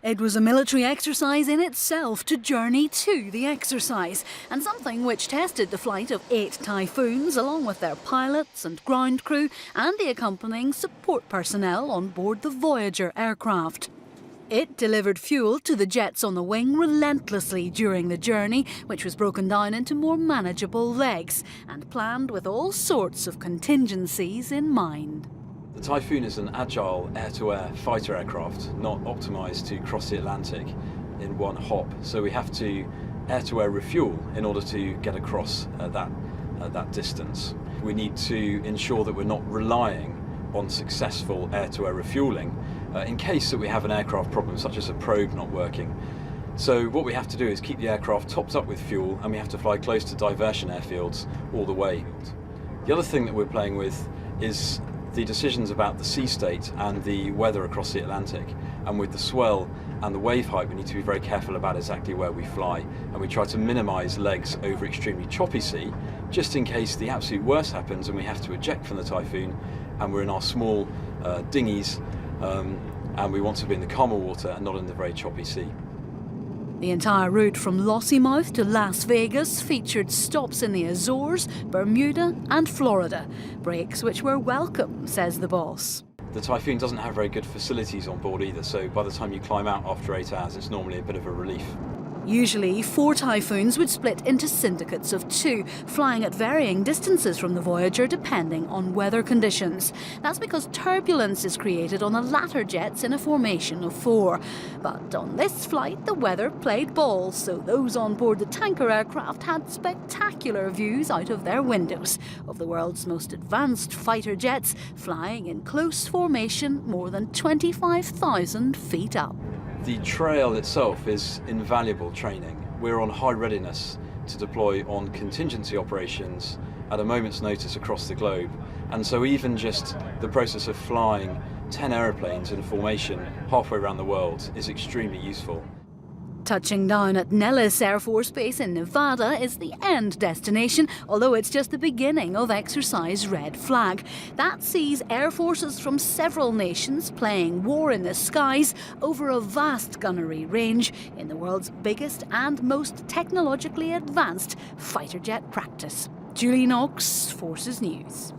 It was a military exercise in itself to journey to the exercise, and something which tested the flight of 8 Typhoons along with their pilots and ground crew and the accompanying support personnel on board the Voyager aircraft. It delivered fuel to the jets on the wing relentlessly during the journey, which was broken down into more manageable legs and planned with all sorts of contingencies in mind. The Typhoon is an agile air-to-air fighter aircraft, not optimised to cross the Atlantic in one hop. So we have to air-to-air refuel in order to get across that distance. We need to ensure that we're not relying on successful air-to-air refuelling in case that we have an aircraft problem, such as a probe not working. So what we have to do is keep the aircraft topped up with fuel, and we have to fly close to diversion airfields all the way. The other thing that we're playing with is the decisions about the sea state and the weather across the Atlantic. And with the swell and the wave height, we need to be very careful about exactly where we fly. And we try to minimise legs over extremely choppy sea, just in case the absolute worst happens and we have to eject from the Typhoon and we're in our small dinghies and we want to be in the calmer water and not in the very choppy sea. The entire route from Lossiemouth to Las Vegas featured stops in the Azores, Bermuda and Florida. Breaks which were welcome, says the boss. The Typhoon doesn't have very good facilities on board either, so by the time you climb out after 8 hours, it's normally a bit of a relief. Usually 4 Typhoons would split into syndicates of 2, flying at varying distances from the Voyager depending on weather conditions. That's because turbulence is created on the latter jets in a formation of 4. But on this flight the weather played ball, so those on board the tanker aircraft had spectacular views out of their windows of the world's most advanced fighter jets flying in close formation more than 25,000 feet up. The trail itself is invaluable training. We're on high readiness to deploy on contingency operations at a moment's notice across the globe. And so even just the process of flying 10 aeroplanes in formation halfway around the world is extremely useful. Touching down at Nellis Air Force Base in Nevada is the end destination, although it's just the beginning of Exercise Red Flag. That sees air forces from several nations playing war in the skies over a vast gunnery range in the world's biggest and most technologically advanced fighter jet practice. Julie Knox, Forces News.